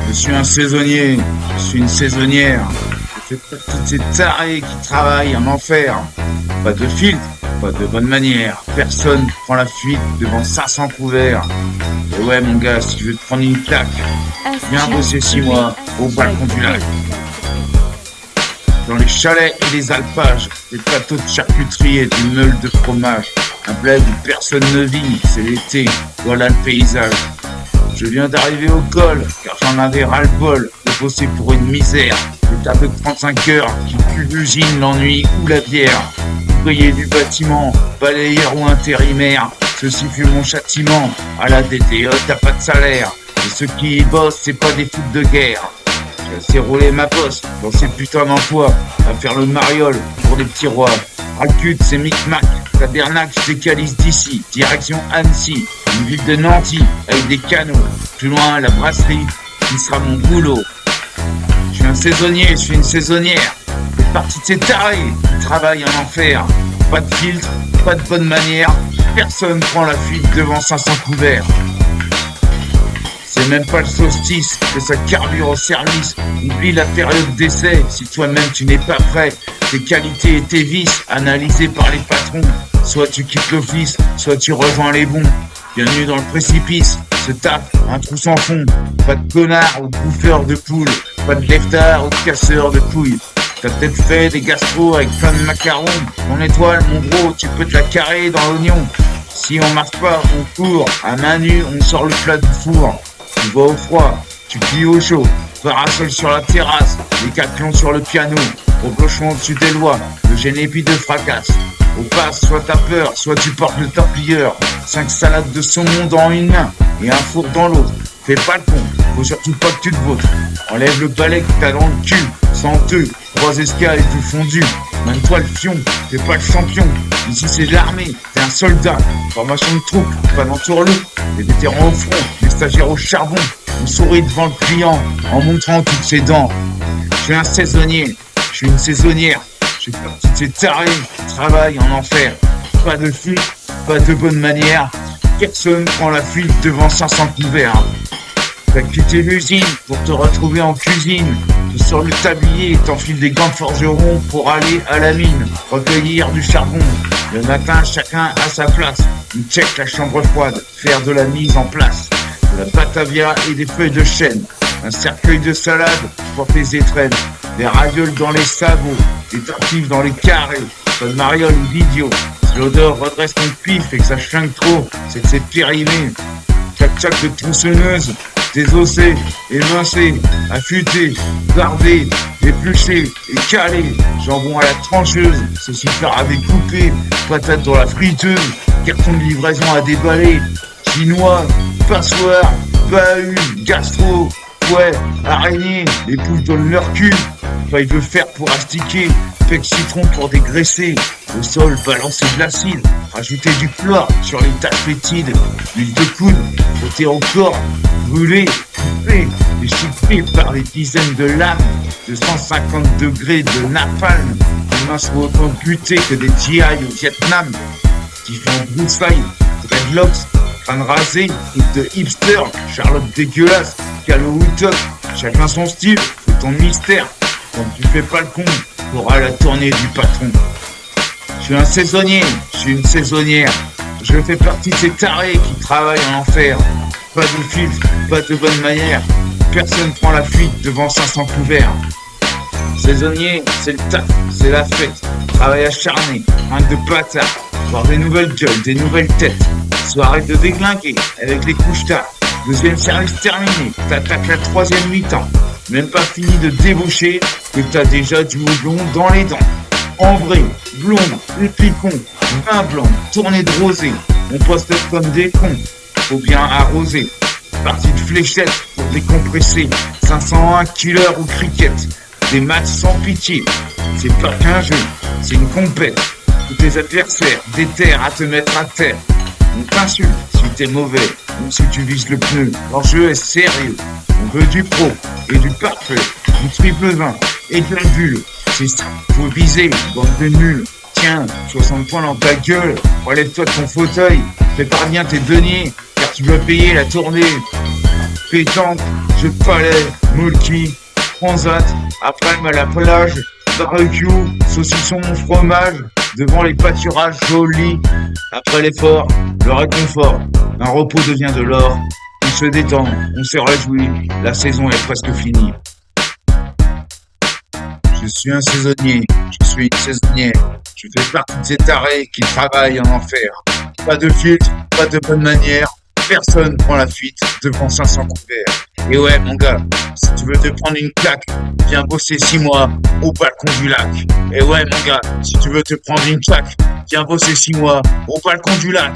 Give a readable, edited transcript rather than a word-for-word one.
Je suis un saisonnier, je suis une saisonnière. Je fais partie de ces tarés qui travaillent en enfer. Pas de filtre, pas de bonne manière. Personne prend la fuite devant 500 couverts. Et ouais mon gars, si tu veux te prendre une claque, viens bosser 6 mois au balcon du lac. Dans les chalets et les alpages, des plateaux de charcuterie et des meules de fromage. Un bled où personne ne vit, c'est l'été, voilà le paysage. Je viens d'arriver au col, car j'en avais ras-le-bol de bosser pour une misère. Des tas de 35 heures qui puent l'usine, l'ennui ou la bière. Ouvrier du bâtiment, balayeur ou intérimaire, ceci fut mon châtiment. À la DTE, t'as pas de salaire, et ceux qui y bossent, c'est pas des foutes de guerre. J'ai assez roulé ma bosse dans ces putains d'emplois, à faire le mariole pour des petits rois. Racute, c'est micmac, tabernacle, je décalise d'ici, direction Annecy, une ville de Nancy, avec des canaux. Plus loin, la brasserie, qui sera mon boulot. Je suis un saisonnier, je suis une saisonnière. Je fais partie de ces tarés qui travaillent en enfer. Pas de filtre, pas de bonne manière, personne prend la fuite devant 500 couverts. C'est même pas le solstice que ça carbure au service. Oublie la période d'essai si toi-même tu n'es pas prêt. Tes qualités et tes vices analysés par les patrons. Soit tu quittes l'office, soit tu rejoins les bons. Bienvenue dans le précipice, ce taf, un trou sans fond. Pas de connard ou bouffeur de poules, pas de leftard ou de casseur de couilles. T'as peut-être fait des gastros avec plein de macarons. Ton étoile, mon gros, tu peux te la carrer dans l'oignon. Si on marche pas, on court. À main nue, on sort le plat du four. Tu vas au froid, tu plies au chaud. Parasol sur la terrasse, les Décathlon sur le piano. Au clochon au-dessus des lois, le génépi de fracasse. Au pass, soit t'as peur, soit tu portes le torpilleur. 5 salades de saumon dans une main et un four dans l'autre. Fais pas le con, faut surtout pas que tu te vautres. Enlève le balai que t'as dans le cul. Sans deux, 3 escales et tout fondu. Même toi le fion, t'es pas le champion. Ici c'est l'armée, t'es un soldat. Formation de troupe, pas d'entourloupe. Les vétérans au front, les stagiaires au charbon. On sourit devant le client en montrant toutes ses dents. Je suis un saisonnier, je suis une saisonnière. Je fais partie de ces tarés qui travaillent en enfer. Pas de fuite, pas de bonne manière. Personne prend la fuite devant 500 couverts. T'as quitté l'usine pour te retrouver en cuisine. Tu sors le tablier et t'enfiles des gants de forgeron pour aller à la mine, recueillir du charbon. Le matin, chacun à sa place. On check la chambre froide, faire de la mise en place. De la batavia et des feuilles de chêne. Un cercueil de salade pour tes étrennes. Des ravioles dans les sabots, des tartifs dans les carrés. Pas de mariole ou d'idiot. Si l'odeur redresse ton pif et que ça chlingue trop, c'est que c'est périmé. Tchac-tchac de tronçonneuse, désossé, émincé, affûté, dardé, épluché et calé. Jambon à la trancheuse, c'est super à découper. Patate dans la friteuse, carton de livraison à déballer. Chinois, passoire, bahut, gastro, ouais, araignée, les poules donnent leur cul. Enfin, il veut faire pour astiquer, fait citron pour dégraisser. Au sol, balancer de l'acide, rajouter du chlore sur les taches fétides. L'huile de coude, frotter au corps, brûler, couper, déchiqueter par des dizaines de lames. De 150 degrés de napalm. Les mains sont autant butées que des GI au Vietnam. Qui font broussailles, dreadlocks, crâne rasé, truc de hipster, Charlotte dégueulasse, calo ou top. Chacun son style, c'est ton mystère. Quand tu fais pas le con, t'auras la tournée du patron. Je suis un saisonnier, je suis une saisonnière. Je fais partie de ces tarés qui travaillent en enfer. Pas de filtre, pas de bonne manière. Personne prend la fuite devant 500 couverts. Saisonnier, c'est le taf, c'est la fête. Travail acharné, un de bâtard. Voir des nouvelles gueules, des nouvelles têtes. Soirée de déglinguer avec les couches tard. Deuxième service terminé, t'attaques la 3e mi-temps. Même pas fini de débaucher que t'as déjà du houblon dans les dents. En vrai, blonde, épicon, vin blanc, tournée de rosé. On poste comme des cons, faut bien arroser. Partie de fléchette pour décompresser. 501 killer ou cricket. Des matchs sans pitié. C'est pas qu'un jeu, c'est une compète. Tous tes adversaires déterrent à te mettre à terre. On t'insulte si t'es mauvais ou si tu vises le pneu. L'enjeu est sérieux. On veut du pro et du parfait. Du triple 20 et de la bulle. C'est ça, faut viser, bande de nuls. Tiens, 60 points dans ta gueule. Relève-toi de ton fauteuil. Prépare bien tes deniers, car tu dois payer la tournée. Pétanque, jeux de palais, molki, transat, après-midi à la plage, barbecue, saucisson, fromage, devant les pâturages jolis. Après l'effort, le réconfort, un repos devient de l'or. On se détend, on se réjouit, la saison est presque finie. Je suis un saisonnier, je suis une saisonnière. Je fais partie de ces tarés qui travaillent en enfer. Pas de filtre, pas de bonne manière. Personne prend la fuite devant 500 couverts. Et ouais, mon gars, si tu veux te prendre une claque, viens bosser 6 mois au balcon du lac. Et ouais, mon gars, si tu veux te prendre une claque, viens bosser 6 mois au balcon du lac.